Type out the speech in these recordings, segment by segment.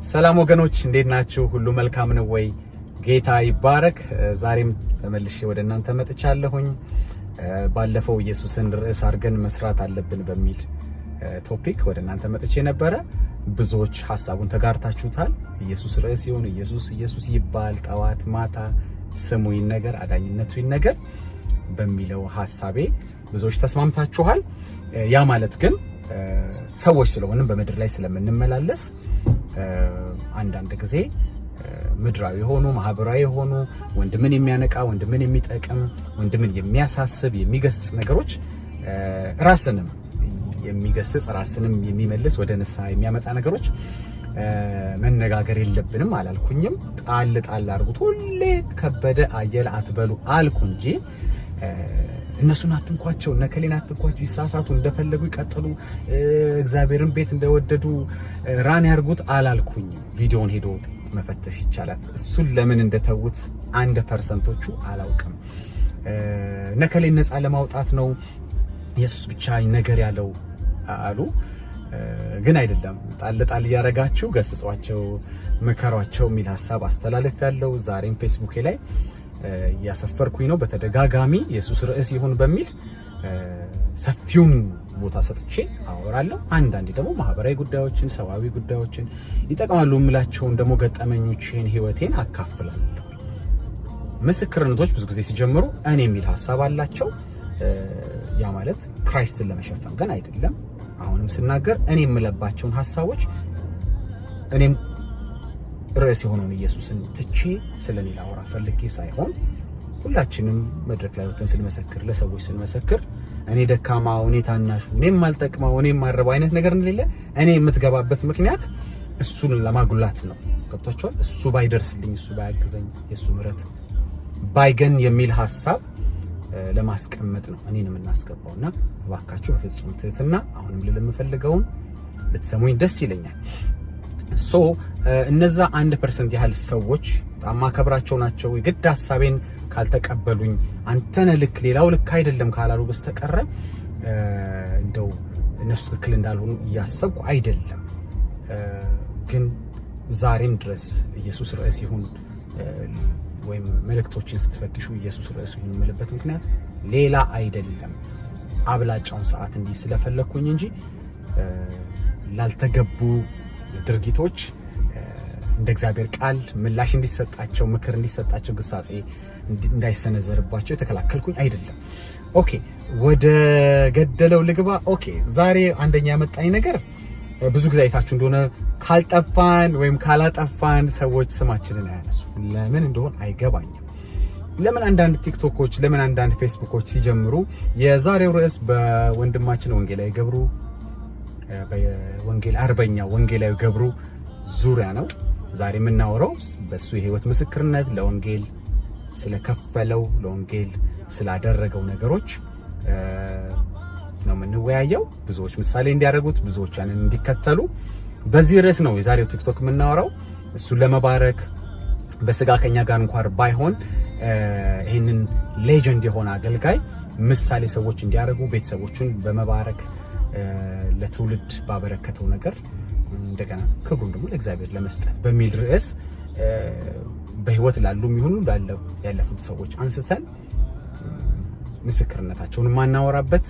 ሰላም ወገኖች እንዴት ናችሁ? ሁሉ መልካም ነው ወይ? ጌታ ይባረክ። ዛሬም ተመልሼ ወደ እናንተ መጥቻለሁኝ። ባለፈው ኢየሱስን ርዕስ አድርገን መስራት አለብን በሚል ቶፒክ ወደ እናንተ መጥቼ ነበረ። ብዙዎች ሐሳቡን ተጋርታችሁታል። ኢየሱስ ርዕስ ይሁን፣ ኢየሱስ ይባል፣ ጠዋት ማታ ስሙ ይነገር፣ አዳኝነቱ ይነገር በሚለው ሐሳቤ ብዙዎች ተስማምታችኋል። ያ ማለት ግን ሰዎች ስለሆነ በመድር ላይ ስለምንመላለስ አንዳንድ ጊዜ ምድራዊ የሆኑ ማህበራዊ የሆኑ ወንድምን የሚያነቃ ወንድምን የሚጠቅም ወንድምን የሚያሳስብ የሚገስጽ ነገሮች ራስንም የሚገስጽ ራስንም የሚመልስ ወደ ንስሐ የሚያመጣ ነገሮች መነጋገር የለብንም አላልኩኝም። ጣል አድርጉት፣ ሁሌ ከበደ አየለ አትበሉ አልኩ እንጂ እነሱን አትንኳቸው፣ ነከሌን አትንኳቸው፣ ይሳሳቱ፣ እንደፈለጉ ይቀጥሉ፣ እግዚአብሔርን ቤት እንደወደዱ ራን ያርጉት አላልኩኝም። ቪዲዮውን ሄዶ መፈተሽ ይቻላል። እሱን ለምን እንደተውት 1%ዎቹ አላውቅም። ነከሌን ነፃ ለማውጣት ነው ኢየሱስ ብቻ ነገር ያለው አሉ። ግን አይደለም። ጣል እያረጋችሁ ገስጿቸው፣ መከሯቸው የሚል ሐሳብ አስተላለፍ ያለው ዛሬም ፌስቡክ ላይ ያሰፈርኩኝ ነው። በተደጋጋሚ ኢየሱስ ርዕስ ይሁን በሚል ሰፊውን ቦታ ሰጥቼ አወራለሁ። አንዳንዴ ደግሞ ማህበራዊ ጉዳዮችን፣ ሰዋዊ ጉዳዮችን ይጠቅማሉ የምላቸውን ደግሞ ገጠመኞችን፣ ህይወቴን አካፍላለሁ። ምስክርነቶች ብዙ ጊዜ ሲጀምሩ እኔ የሚል ሐሳብ አላቸው። ያ ማለት ክራይስትን ለመሸፈን ግን አይደለም። አሁንም ስናገር እኔ የምለባቸውን ሐሳቦች እኔም ርዕስ የሆነውን ኢየሱስን ትቼ ስለኔ ላወራ ፈልጌ ሳይሆን ሁላችንም መድረክ ላይ ወጥተን ስንመሰክር፣ ለሰዎች ስንመሰክር እኔ ደካማው፣ እኔ ታናሹ፣ እኔ የማልጠቅመው፣ እኔ የማረባው አይነት ነገር እንደሌለ እኔ የምትገባበት ምክንያት እሱን ለማጉላት ነው። ገብቷችኋል? እሱ ባይደርስልኝ፣ እሱ ባያግዘኝ፣ የእሱ ምሕረት ባይገን የሚል ሐሳብ ለማስቀመጥ ነው እኔን የምናስገባውና እባካችሁ በፍጹም ትህትና አሁንም ልል የምፈልገውን ብትሰሙኝ ደስ ይለኛል። እነዛ 1% ያህል ሰዎች በጣም ማከብራቸው ናቸው። የግድ ሐሳቤን ካልተቀበሉኝ አንተነ ልክ ሌላው ልክ አይደለም ካላሉ በስተቀረ እንደው እነሱ ትክክል እንዳልሆኑ እያሰብኩ አይደለም። ግን ዛሬም ድረስ ኢየሱስ ርዕስ ይሁን ወይም መልእክቶችን ስትፈትሹ ኢየሱስ ርዕስ ይሁን የምልበት ምክንያት ሌላ አይደለም። አብላጫውን ሰዓት እንዲህ ስለፈለኩኝ እንጂ ላልተገቡ ድርጊቶች እንደ እግዚአብሔር ቃል ምላሽ እንዲሰጣቸው፣ ምክር እንዲሰጣቸው፣ ግሳጼ እንዳይሰነዘርባቸው የተከላከልኩኝ አይደለም። ኦኬ፣ ወደ ገደለው ልግባ። ኦኬ፣ ዛሬ አንደኛ ያመጣኝ ነገር ብዙ ጊዜ አይታችሁ እንደሆነ ካልጠፋን ወይም ካላጠፋን ሰዎች ስማችንን አያነሱ። ለምን እንደሆነ አይገባኝም። ለምን አንዳንድ ቲክቶኮች፣ ለምን አንዳንድ ፌስቡኮች ሲጀምሩ የዛሬው ርዕስ በወንድማችን ወንጌላዊ ገብሩ በወንጌል አርበኛ ወንጌላዊ ገብሩ ዙሪያ ነው። ዛሬ የምናወራው በሱ የህይወት ምስክርነት፣ ለወንጌል ስለከፈለው፣ ለወንጌል ስላደረገው ነገሮች ነው የምንወያየው። ብዙዎች ምሳሌ እንዲያደርጉት፣ ብዙዎች ያንን እንዲከተሉ በዚህ ርዕስ ነው የዛሬው ቲክቶክ የምናወራው። እሱን ለመባረክ በስጋ ከኛ ጋር እንኳን ባይሆን ይህንን ሌጀንድ የሆነ አገልጋይ ምሳሌ ሰዎች እንዲያደርጉ፣ ቤተሰቦቹን በመባረክ ለትውልድ ባበረከተው ነገር እንደገና ክብሩን ደግሞ ለእግዚአብሔር ለመስጠት በሚል ርዕስ በህይወት ላሉም ይሁኑ ያለፉት ሰዎች አንስተን ምስክርነታቸውን ማናወራበት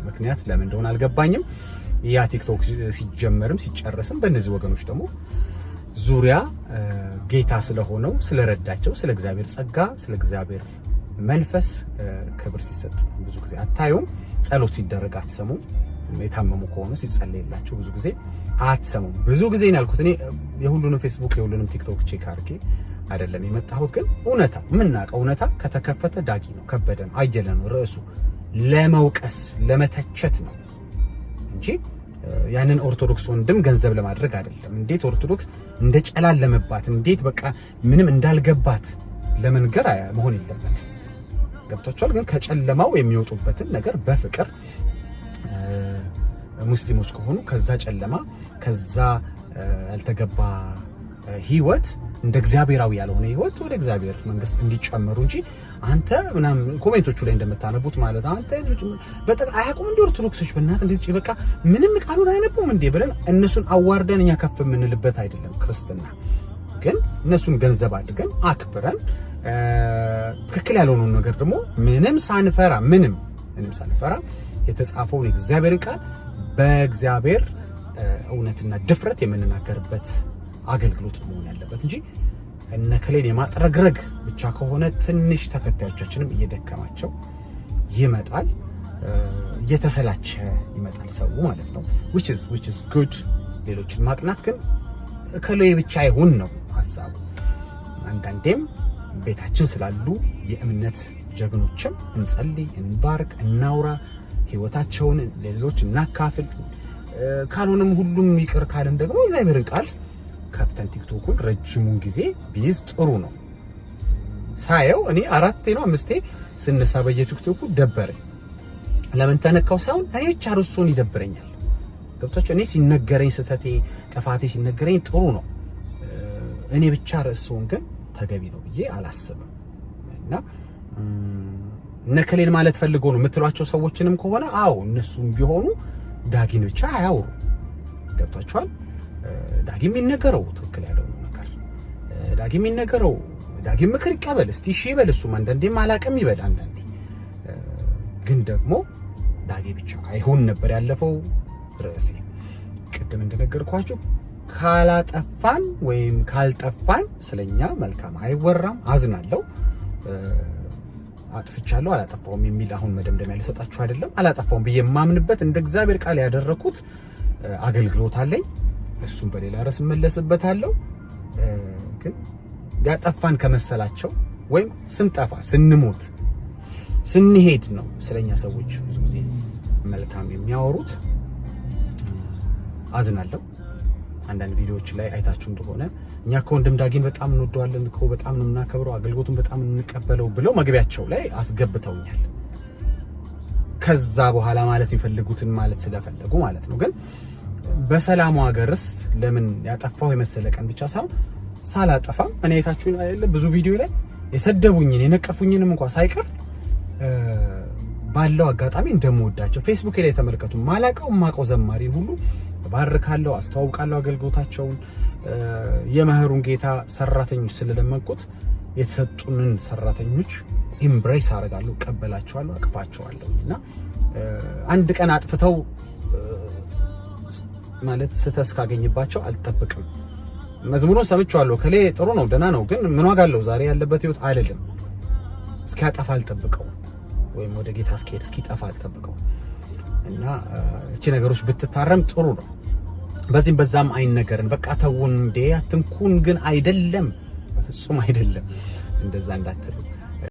ምክንያት ለምን እንደሆነ አልገባኝም። ያ ቲክቶክ ሲጀመርም ሲጨረስም በእነዚህ ወገኖች ደግሞ ዙሪያ ጌታ ስለሆነው ስለረዳቸው፣ ስለ እግዚአብሔር ጸጋ፣ ስለ እግዚአብሔር መንፈስ ክብር ሲሰጥ ብዙ ጊዜ አታዩም። ጸሎት ሲደረግ አትሰሙም። የታመሙ ከሆኑ ሲጸለይላቸው ብዙ ጊዜ አትሰሙም። ብዙ ጊዜ ነው ያልኩት። እኔ የሁሉንም ፌስቡክ የሁሉንም ቲክቶክ ቼክ አድርጌ አይደለም የመጣሁት። ግን እውነታ የምናውቀው እውነታ ከተከፈተ ዳጊ ነው፣ ከበደ ነው፣ አየለ ነው ርዕሱ። ለመውቀስ ለመተቸት ነው እንጂ ያንን ኦርቶዶክስ ወንድም ገንዘብ ለማድረግ አይደለም። እንዴት ኦርቶዶክስ እንደጨላለመባት፣ እንዴት በቃ ምንም እንዳልገባት ለመንገር መሆን የለበት። ገብቷቸዋል። ግን ከጨለማው የሚወጡበትን ነገር በፍቅር ሙስሊሞች ከሆኑ ከዛ ጨለማ ከዛ ያልተገባ ህይወት እንደ እግዚአብሔራዊ ያልሆነ ህይወት ወደ እግዚአብሔር መንግስት እንዲጨመሩ እንጂ አንተ ምናምን ኮሜንቶቹ ላይ እንደምታነቡት ማለት አንተ በጣም አያውቁም እንደ ኦርቶዶክሶች በእናት እንደዚህ በቃ ምንም ቃሉን አይነቡም እንዴ ብለን እነሱን አዋርደን እኛ ከፍ የምንልበት አይደለም ክርስትና። ግን እነሱን ገንዘብ አድርገን አክብረን ትክክል ያልሆነውን ነገር ደግሞ ምንም ሳንፈራ የተጻፈውን የእግዚአብሔርን ቃል በእግዚአብሔር እውነትና ድፍረት የምንናገርበት አገልግሎት መሆን ያለበት እንጂ እነከሌን የማጥረግረግ ብቻ ከሆነ ትንሽ ተከታዮቻችንም እየደከማቸው ይመጣል፣ እየተሰላቸ ይመጣል ሰው ማለት ነው። which is good። ሌሎችን ማቅናት ግን እከሌ ብቻ ይሁን ነው ሐሳቡ። አንዳንዴም ቤታችን ስላሉ የእምነት ጀግኖችም እንጸልይ፣ እንባርክ፣ እናውራ፣ ህይወታቸውን ለሌሎች እናካፍል። ካልሆነም ሁሉም ይቅር ካልን ደግሞ እግዚአብሔርን ቃል ከፍተን ቲክቶኩን ረጅሙን ጊዜ ቢይዝ ጥሩ ነው። ሳየው እኔ 4 ነው 5 ስነሳ በየቲክቶኩ ደበረኝ። ለምን ተነካው ሳይሆን እኔ ብቻ ርዕሱን ይደብረኛል። ገብታችሁ እኔ ሲነገረኝ ስተቴ ጥፋቴ ሲነገረኝ ጥሩ ነው። እኔ ብቻ ርዕሱን ግን ተገቢ ነው ብዬ አላስብም። እና ነከሌን ማለት ፈልጎ ነው የምትሏቸው ሰዎችንም ከሆነ አዎ እነሱም ቢሆኑ ዳጊን ብቻ አያውሩ። ገብታችኋል? ዳጊ የሚነገረው ትክክል ያለው ነገር ዳጊ የሚነገረው ዳጊ ምክር ይቀበል እስቲ እሺ ይበል። እሱም አንዳንዴም አላቅም ይበል። አንዳንዴ ግን ደግሞ ዳጊ ብቻ አይሆን ነበር ያለፈው ርዕሴ። ቅድም እንደነገርኳችሁ ካላጠፋን ወይም ካልጠፋን ስለኛ መልካም አይወራም። አዝናለሁ። አጥፍቻለሁ አላጠፋውም የሚል አሁን መደምደሚያ ልሰጣችሁ አይደለም። አላጠፋውም ብዬ የማምንበት እንደ እግዚአብሔር ቃል ያደረኩት አገልግሎት አለኝ። እሱም በሌላ ርዕስ መለስበታለሁ። ግን ያጠፋን ከመሰላቸው ወይም ስንጠፋ ስንሞት ስንሄድ ነው ስለኛ ሰዎች ብዙ ጊዜ መልካም የሚያወሩት። አዝናለሁ። አንዳንድ ቪዲዮዎች ላይ አይታችሁ እንደሆነ እኛ ከወንድም ዳጊን በጣም እንወደዋለን እኮ በጣም ነው የምናከብረው አገልግሎቱን በጣም እንቀበለው ብለው መግቢያቸው ላይ አስገብተውኛል። ከዛ በኋላ ማለት የሚፈልጉትን ማለት ስለፈለጉ ማለት ነው። ግን በሰላሙ ሀገርስ ለምን ያጠፋው የመሰለ ቀን ብቻ ሳይሆን ሳላጠፋም እኔ አይታችሁ ብዙ ቪዲዮ ላይ የሰደቡኝን የነቀፉኝንም እንኳን ሳይቀር ባለው አጋጣሚ እንደምወዳቸው ፌስቡክ ላይ ተመልከቱ። ማቀው ዘማሪን ሁሉ ባርካለሁ፣ አስተዋውቃለሁ አገልግሎታቸውን። የመህሩን ጌታ ሰራተኞች ስለለመንኩት የተሰጡንን ሰራተኞች ኢምብሬስ አደርጋለሁ፣ ቀበላቸዋለሁ፣ አቅፋቸዋለሁ። እና አንድ ቀን አጥፍተው ማለት ስተስ ካገኝባቸው አልጠብቅም። መዝሙሩን ሰምቻለሁ ከሌ ጥሩ ነው ደህና ነው፣ ግን ምን ዋጋ አለው ዛሬ ያለበት ህይወት አይደለም። እስኪያጠፋ አልጠብቀው ወይም ወደ ጌታ እስኪሄድ እስኪጠፋ አልጠብቀው። እና እቺ ነገሮች ብትታረም ጥሩ ነው። በዚህም በዛም አይነገርን በቃ ተውን እንዴ አትንኩን፣ ግን አይደለም፣ በፍጹም አይደለም። እንደዛ እንዳትሉ።